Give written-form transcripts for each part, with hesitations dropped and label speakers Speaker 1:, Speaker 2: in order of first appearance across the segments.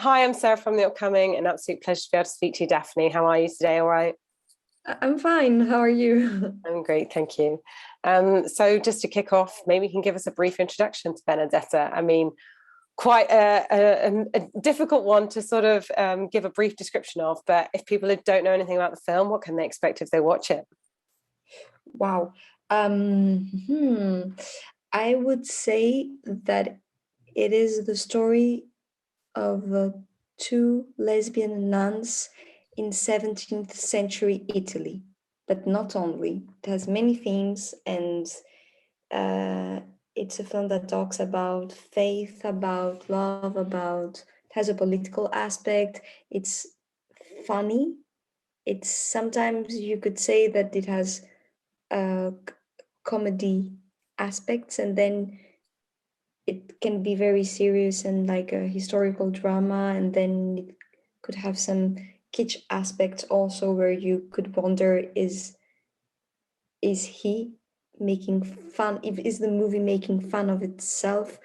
Speaker 1: Hi, I'm Sarah from The Upcoming. An absolute pleasure to be able to speak to you, Daphne. How are you today? All right?
Speaker 2: I'm fine. How are you?
Speaker 1: I'm great, thank you. So just to kick off, maybe you can give us a brief introduction to Benedetta. I mean, quite a difficult one to sort of give a brief description of, but if people don't know anything about the film, what can they expect if they watch it?
Speaker 2: Wow. I would say that it is the story of two lesbian nuns in 17th century Italy, but not only. It has many themes, and it's a film that talks about faith, about love, about it has a political aspect. It's funny. It's sometimes you could say that it has comedy aspects, and then it can be very serious and like a historical drama, and then it could have some kitsch aspects also, where you could wonder, is he making fun, is the movie making fun of itself,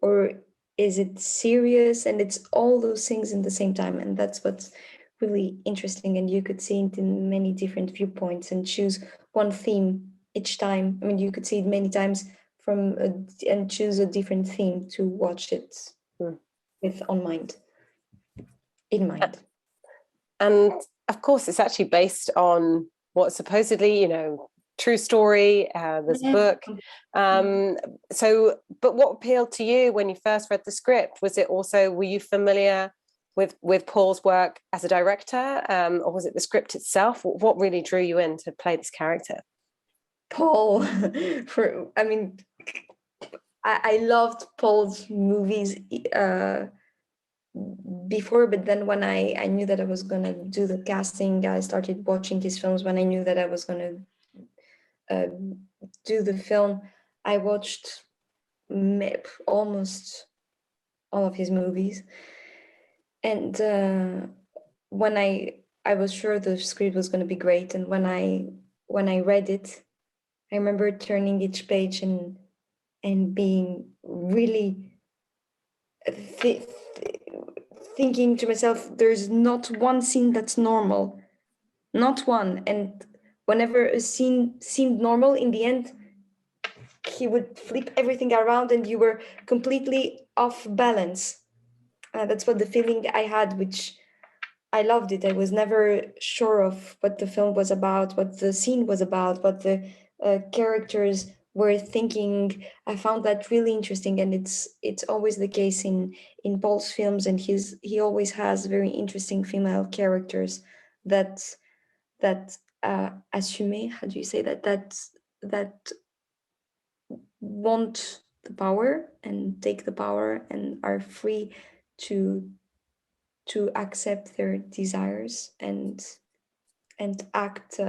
Speaker 2: or is it serious? And it's all those things in the same time, and that's what's really interesting. And you could see it in many different viewpoints and choose one theme each time. I mean, you could see it many times and choose a different theme to watch it with in mind.
Speaker 1: And of course, it's actually based on what supposedly, true story. There's a book. But what appealed to you when you first read the script? Were you familiar with Paul's work as a director, or was it the script itself? What really drew you in to play this character?
Speaker 2: Paul, I loved Paul's movies before, but then when I knew that I was going to do the casting, I started watching his films. When I knew that I was going to do the film, I watched almost all of his movies. And when I was sure the script was going to be great, and when I read it, I remember turning each page and being really thinking to myself, there's not one scene that's normal, not one. And whenever a scene seemed normal, in the end, he would flip everything around and you were completely off balance. That's what the feeling I had, which I loved it. I was never sure of what the film was about, what the scene was about, what the characters were thinking. I found that really interesting, and it's always the case in Paul's films, and he always has very interesting female characters that assume, how do you say that want the power and take the power and are free to accept their desires and act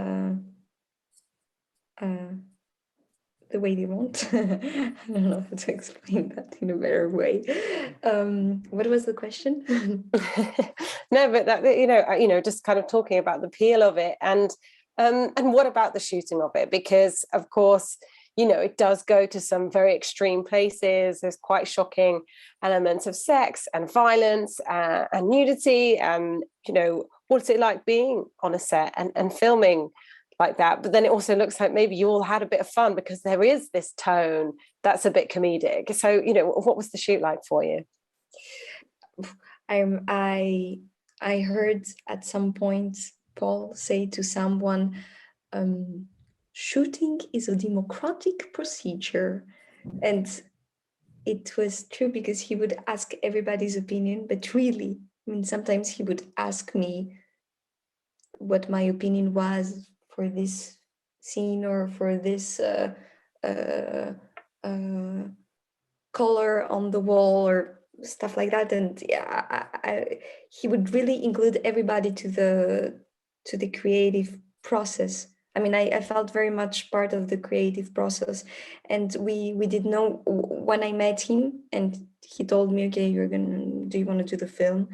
Speaker 2: the way they want. I don't know how to explain that in a better way. What was the question?
Speaker 1: No, but that, just kind of talking about the appeal of it, and what about the shooting of it? Because of course, it does go to some very extreme places. There's quite shocking elements of sex and violence and nudity. And what's it like being on a set and filming like that? But then it also looks like maybe you all had a bit of fun, because there is this tone that's a bit comedic. So, what was the shoot like for you?
Speaker 2: I heard at some point Paul say to someone, shooting is a democratic procedure. And it was true, because he would ask everybody's opinion, but really, I mean, sometimes he would ask me what my opinion was for this scene or for this color on the wall or stuff like that. And yeah, he would really include everybody to the creative process. I mean, I felt very much part of the creative process, and we did know when I met him and he told me, okay, do you want to do the film?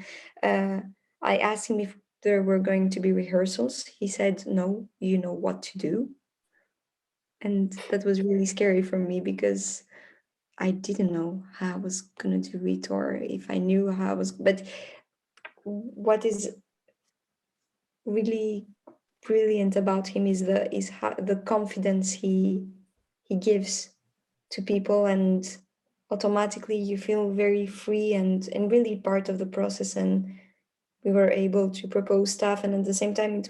Speaker 2: I asked him if there were going to be rehearsals. He said, no, you know what to do. And that was really scary for me, because I didn't know how I was going to do it, or if I knew how I was, but what is really brilliant about him is the confidence he gives to people, and automatically you feel very free and really part of the process. And we were able to propose stuff, and at the same time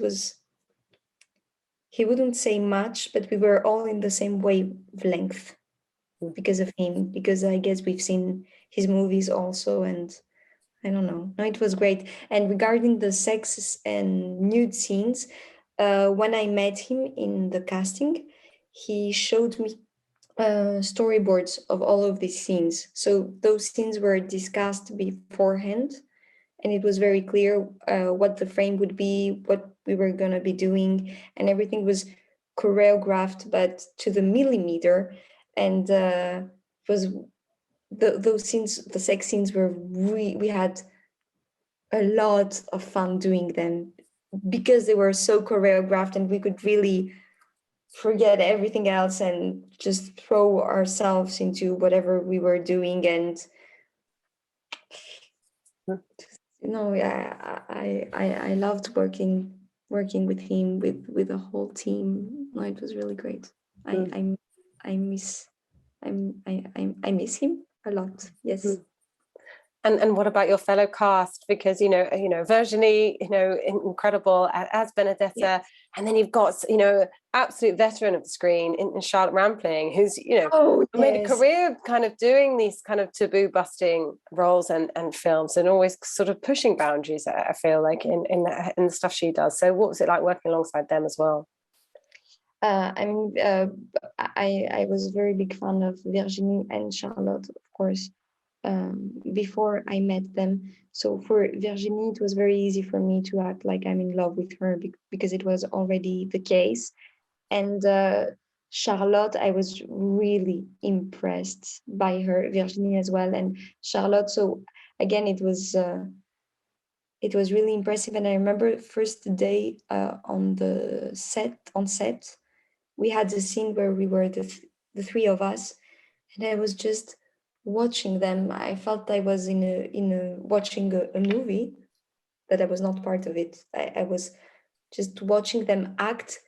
Speaker 2: he wouldn't say much, but we were all in the same wavelength because of him, because I guess we've seen his movies also, and I don't know. No, it was great. And regarding the sex and nude scenes, when I met him in the casting, he showed me storyboards of all of these scenes. So those scenes were discussed beforehand, and it was very clear what the frame would be, what we were going to be doing, and everything was choreographed, but to the millimeter. And was those scenes, the sex scenes were we had a lot of fun doing them because they were so choreographed, and we could really forget everything else and just throw ourselves into whatever we were doing. And yeah, I loved working with him, with the whole team. No, it was really great. I miss him a lot. Yes.
Speaker 1: And what about your fellow cast? Because Virginie, incredible as Benedetta,
Speaker 2: Yeah.
Speaker 1: and then you've got absolute veteran of the screen in Charlotte Rampling, who's made a career kind of doing these kind of taboo busting roles and films, and always sort of pushing boundaries. I feel like in the stuff she does. So what was it like working alongside them as well?
Speaker 2: I was a very big fan of Virginie and Charlotte, of course. Before I met them. So for Virginie, it was very easy for me to act like I'm in love with her because it was already the case. And Charlotte, I was really impressed by her, Virginie as well. And Charlotte, so again, it was really impressive. And I remember first day on set, we had a scene where we were the three of us, and I was just watching them. I felt I was watching a movie, that I was not part of it. I was just watching them act,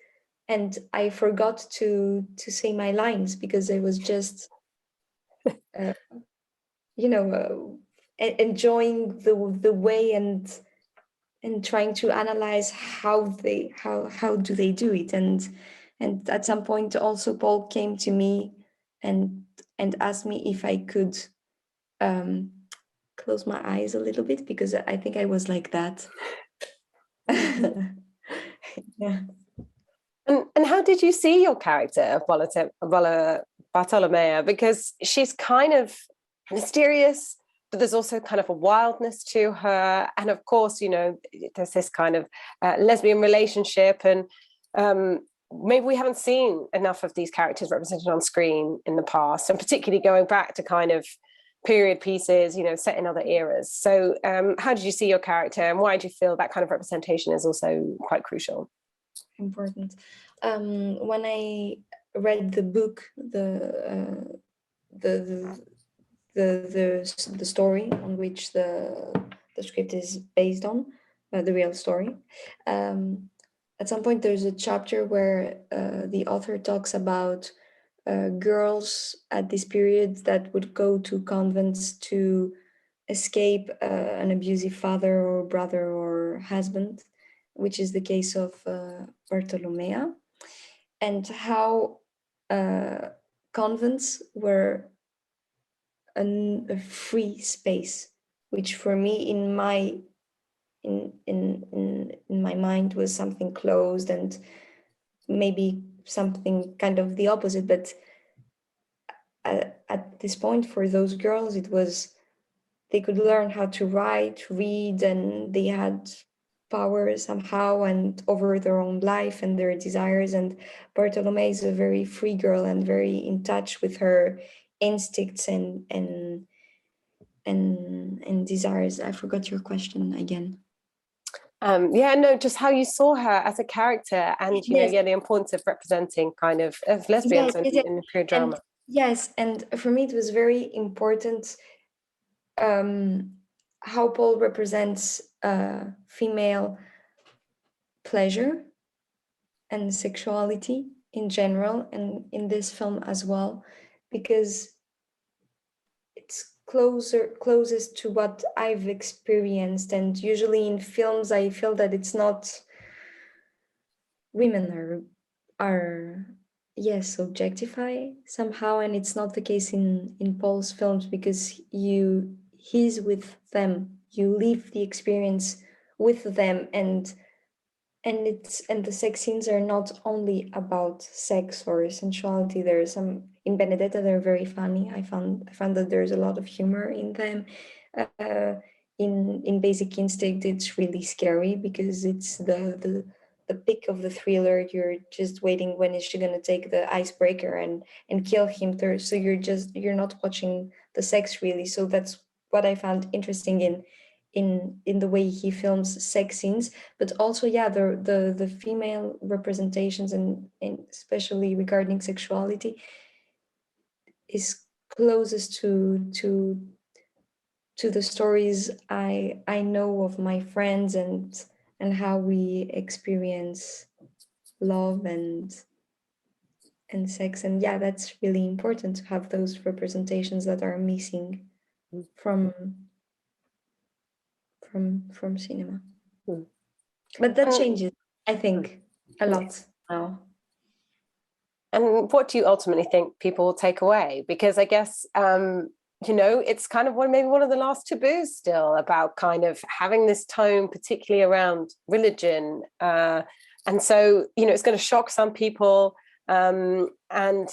Speaker 2: and I forgot to say my lines because I was just enjoying the way and trying to analyze how do they do it. And at some point also Paul came to me and asked me if I could close my eyes a little bit, because I think I was like that. Yeah.
Speaker 1: And how did you see your character of Bartolomea? Because she's kind of mysterious, but there's also kind of a wildness to her. And of course, there's this kind of lesbian relationship. And maybe we haven't seen enough of these characters represented on screen in the past, and particularly going back to kind of period pieces, set in other eras. So how did you see your character, and why do you feel that kind of representation is also quite crucial?
Speaker 2: Important. When I read the book, the story on which the script is based on, the real story, at some point there's a chapter where the author talks about girls at this period that would go to convents to escape an abusive father or brother or husband, which is the case of Bartolomea, and how convents were a free space, which for me in my mind was something closed and maybe something kind of the opposite. But at this point, for those girls, it was, they could learn how to write, read, and they had power somehow and over their own life and their desires. And Bartolomé is a very free girl and very in touch with her instincts and desires. I forgot your question again.
Speaker 1: Just how you saw her as a character, and the importance of representing kind of lesbians in period drama.
Speaker 2: And for me it was very important how Paul represents female pleasure and sexuality in general, and in this film as well, because it's closest to what I've experienced. And usually in films, I feel that it's not, women are yes, objectify somehow, and it's not the case in Paul's films, because he's with them, you live the experience with them, and the sex scenes are not only about sex or sensuality. There are some in Benedetta, they're very funny. I found that there's a lot of humor in them. In Basic Instinct, it's really scary because it's the peak of the thriller. You're just waiting, when is she gonna take the icebreaker and kill him there. So you're not watching the sex really. So that's what I found interesting in the way he films sex scenes, but also the female representations, and especially regarding sexuality, is closest to the stories I know of my friends, and how we experience love and sex. And that's really important to have those representations that are missing from cinema. But that changes, I think, a lot now.
Speaker 1: And what do you ultimately think people will take away? Because I guess, it's kind of maybe one of the last taboos still, about kind of having this tone, particularly around religion. And so, it's going to shock some people. But then,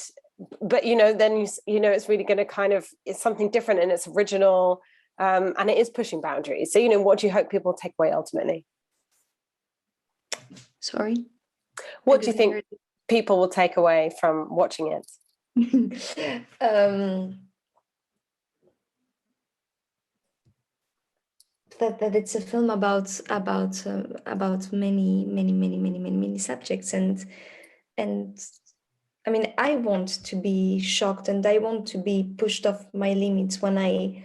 Speaker 1: it's really going to it's something different, and it's original. And it is pushing boundaries. So, what do you hope people take away ultimately?
Speaker 2: Sorry?
Speaker 1: What do you think people will take away from watching it?
Speaker 2: That it's a film about many subjects, and I mean, I want to be shocked, and I want to be pushed off my limits when I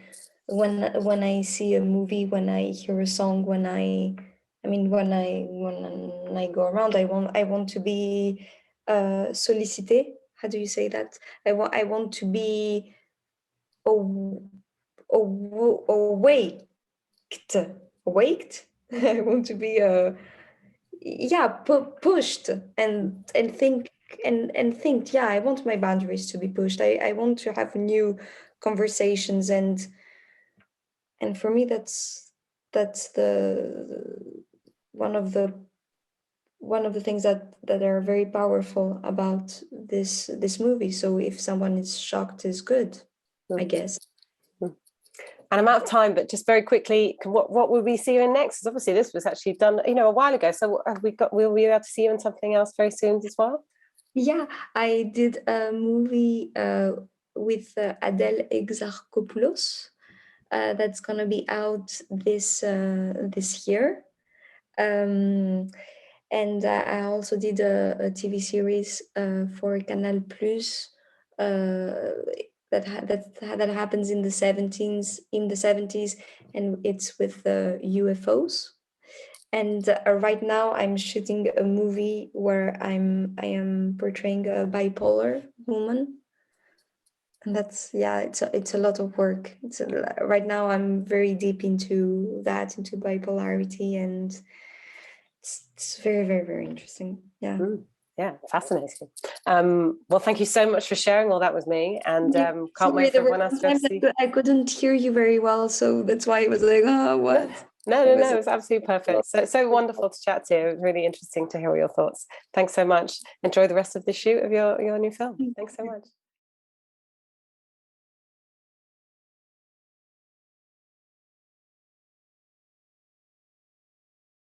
Speaker 2: see a movie, when I hear a song, when I go around. I want to be sollicité. How do you say that? I want to be awaked. I want to be pushed and think and think. I want my boundaries to be pushed. I want to have new conversations, and for me that's the one of the things that are very powerful about this movie. So if someone is shocked, is good, I guess.
Speaker 1: And I'm out of time, but just very quickly, what will we see you in next? Because obviously this was actually done, a while ago. So will we be able to see you in something else very soon as well?
Speaker 2: Yeah, I did a movie with Adele Exarchopoulos that's gonna be out this year. And I also did a TV series for Canal Plus that happens in the 70s, and it's with UFOs. And right now I'm shooting a movie where I am portraying a bipolar woman, and that's it's a lot of work. Right now I'm very deep into bipolarity, and it's very, very, very interesting.
Speaker 1: Yeah, fascinating. Well, thank you so much for sharing all that with me, and can't wait for everyone else to see.
Speaker 2: I couldn't hear you very well, so that's why it was like, oh, what?
Speaker 1: No, it was absolutely perfect. So wonderful to chat to you. It was really interesting to hear your thoughts. Thanks so much. Enjoy the rest of the shoot of your new film. Thanks so much.